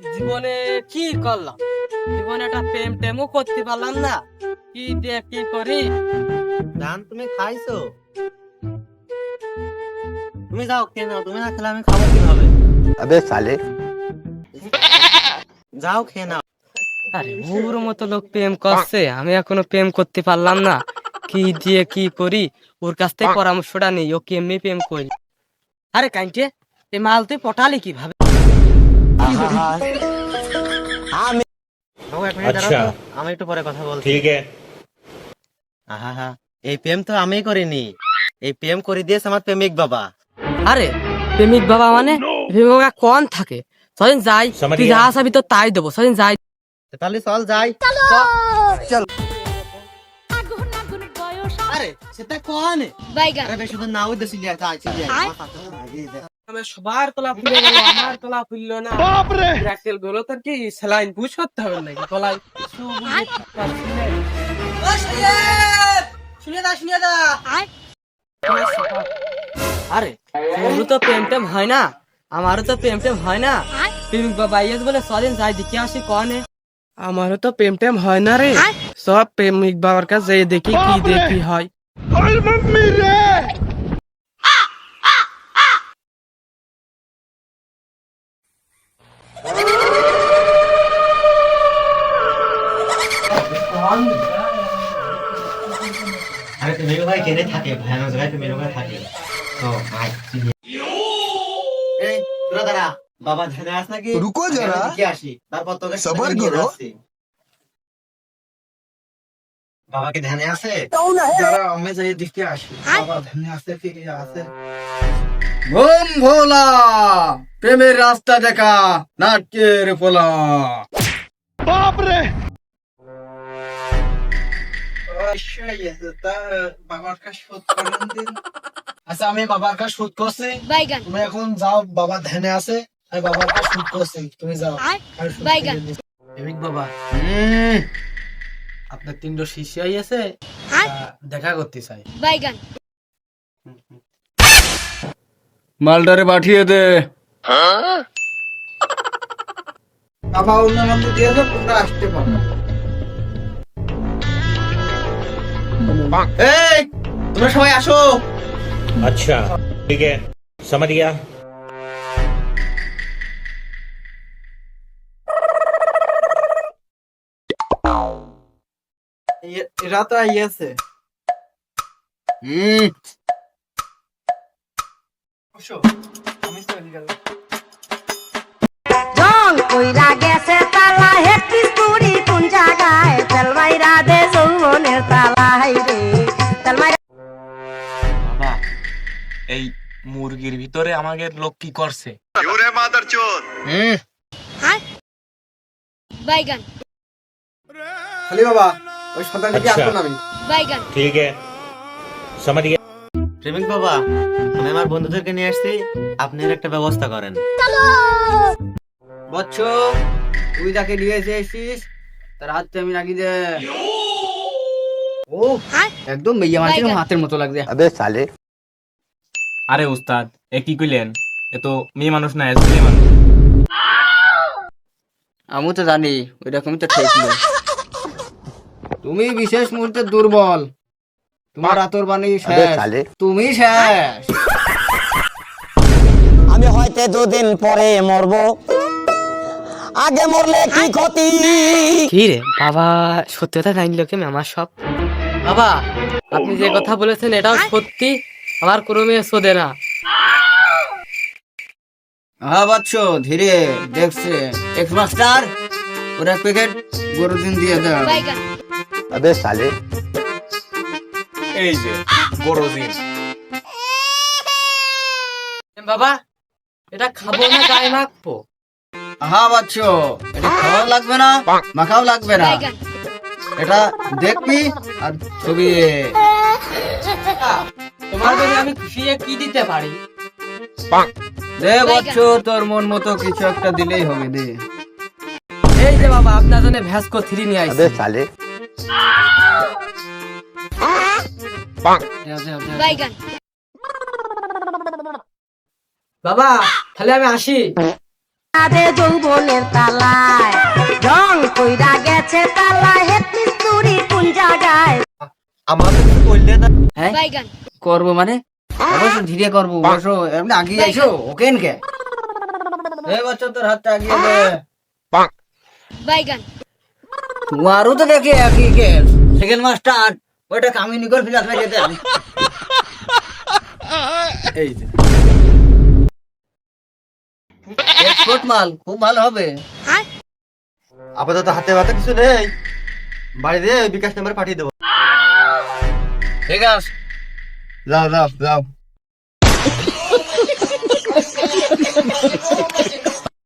জীবনে কি করলাম, জীবনে একটা প্রেম টেমও করতে পারলাম না। কি দিয়ে কি করি? ধান তুমি খাইছো? তুমি যাও খেয়ে নাও, তুমি না খেলে আমি খাবো কিভাবে? अबे साले যাও খেয়ে নাও। আরে ওর মতো লোক প্রেম করছে, আমি এখনো প্রেম করতে পারলাম না। কি দিয়ে কি করি? ওর কাছ থেকে পরামর্শটা নেই, ও কেমনি প্রেম করি। আরে কাইন্টে, এই মাল তুই পটালি কিভাবে? বাবু, এক মিনিট দাঁড়াও তো, আমি একটু পরে কথা বলছি। ठीक है। আহা হা, এই প্রেম তো আমি করিনি, এই প্রেম করে দিয়েছে আমার প্রেমিক বাবা। আরে প্রেমিক বাবা মানে? প্রেমিক বাবা কোন থাকে? সদিন যাই, তুই যা চাবি তো তাই দেবো। সদিন যাই, তাহলে চল যাই। চল। আরে সেটা কোন? আরে বেশি তো নাও দেছি লিয়া যাই চলি। আমার সবার তলা ফুলে গেল, আমার তলা ফুললো না। বাপ রে, ব্র্যাকেল গুলো তোর কি সেলাইন পুশ করতে হবে নাকি তলায়? কিছু বুঝে ঠিক পারছি না। ও শুনিয়ে, শুনিয়ে দা। আরে তোরও তো প্রেম টেম হয় না, আমারও তো প্রেম টেম হয় না। প্রেমিক বাবা ইয়েস বলে সদিন যাই দেখে আসি কনে। আমারও তো প্রেম টেম হয় না রে, সব প্রেমিক বাবার কাছে দেখি কি দেখি হয়। আরে তুমি ভাই কেনে থাকে, ভয়ানক জায়গায় তুমি লোক থাকে তো ভাই চলি। এই তোরা দাঁড়া, বাবা ধানে আস নাকি? रुको जरा, কি আসি, তারপর তোকে सबर নিয়ে करो। যাচ্ছি। বাবাকে ধ্যানে আছে? যারা আমি যাই দেখে আসি বাবা ধানে আছে কি আছে। ওম ভোলা, প্রেমের রাস্তা দেখা নাটকের পোলা। বাবার কাছে শোধ করেন দিন। আচ্ছা, আমি বাবার কাছে শুট করছি, তুমি এখন যাও। বাবা ধ্যানে আছে, আমি বাবার কাছে শুট করছি, তুমি যাও। আমি শুট করে দিচ্ছি। প্রেমিক বাবা, আপনার তিনটো শিষ্য আছে, দেখা করতে চাই। মালটারে পাঠিয়ে দে। বাবা অন্য নম্বর দিয়েছে, তোমরা আসতে পারো। এই তোমরা সবাই আসো। अच्छा ठीक है, समझ गया। এরা তো আইয়াছে। আমি চলে গেলাম। জল কইরা গেছে তালা হেটিস তুড়ি কোন জায়গায় তেলমাইরা দে যৌবনের তালাই রে তেলমাইরা। বাবা, এই মুরগির ভিতরে আমাদের লোক কি করছে? খালি বাবা, ওই সন্তান দিকে আচ্ছা। আসুন। আমি ठीक है, समझ गया। প্রেমিক বাবা, আমি আমার বন্ধুদেরকে নিয়ে আসছি, আপনি এর একটা ব্যবস্থা করেন। বচ্চ, তুই যাকে নিয়ে এসেছিস তার হাতটা আমি রাখি দে। ও একদম মেয়ে মানুষের হাতের মতো লাগছে। अबे साले আরে উস্তাদ, এ কি কইলেন? এ তো মেয়ে মানুষ না, ছেলে মানুষ। আমি তো জানি ওইরকমই তো ঠেকলো। তুমি বিশেষ মুহূর্তে দুর্বল, তোমার আতর বাণী अबे শেষ, साले তুমি শেষ। আমি হয়তো দুদিন পরে মরবো, আগে মরলে কি ক্ষতি? কি রে বাবা, সত্যি কথা জানলো কেমন আমার সব? বাবা, আপনি যে কথা বলেছেন এটাও সত্যি, আমার কোনো মেয়ে শোধে না। হ্যাঁ বাচ্চ, ধীরে দেখছে। এক্স মাস্টার, ওরা প্যাকেট গরুর দিন দিয়ে দাও। अबे साले এই যে বড় দিন। বাবা, এটা খাবো না গায়ে মাখবো? হ্যাঁ বাচ্চ, এটা খাওয়াও লাগবে না, মাখাও লাগবে না, এটা দেখবি আর ছবি। তোমার কাছে আমি খুশি কি দিতে পারি? দে বাচ্চ, তোর মন মতো কিছু একটা দিলেই হবে, দে। এই যে বাবা, আপনার জন্য ভ্যাসকো 3 নিয়ে আসছি। अबे साले দেও, দেও, দেও। বাবা, তাহলে আমি আসি। রাধে যৌবনের তালায় রং কইরা গেছে তালায় হে পিস্তুরি কোন জায়গায় আমার তো কিছু বললে না। হ্যাঁ করবো মানে অবশ্য ধীরে করবো অবশ্য এমনি আগিয়ে আইসো ওকে কে এই বছর তোর হাতটা আগিয়ে দে তোমারও তো দেখে একই কেস সেকেন্ড মাস্টার ওইটা কামিনী করে ফিরে আসবে যেতে এই যে এক্সপোর্ট মাল খুব ভালো হবে আপাতত হাতে বাতে কিছু নেই, বাড়িতে বিকাশ নাম্বার পাঠিয়ে দেবো। ঠিক আছে যাও যাও যাও।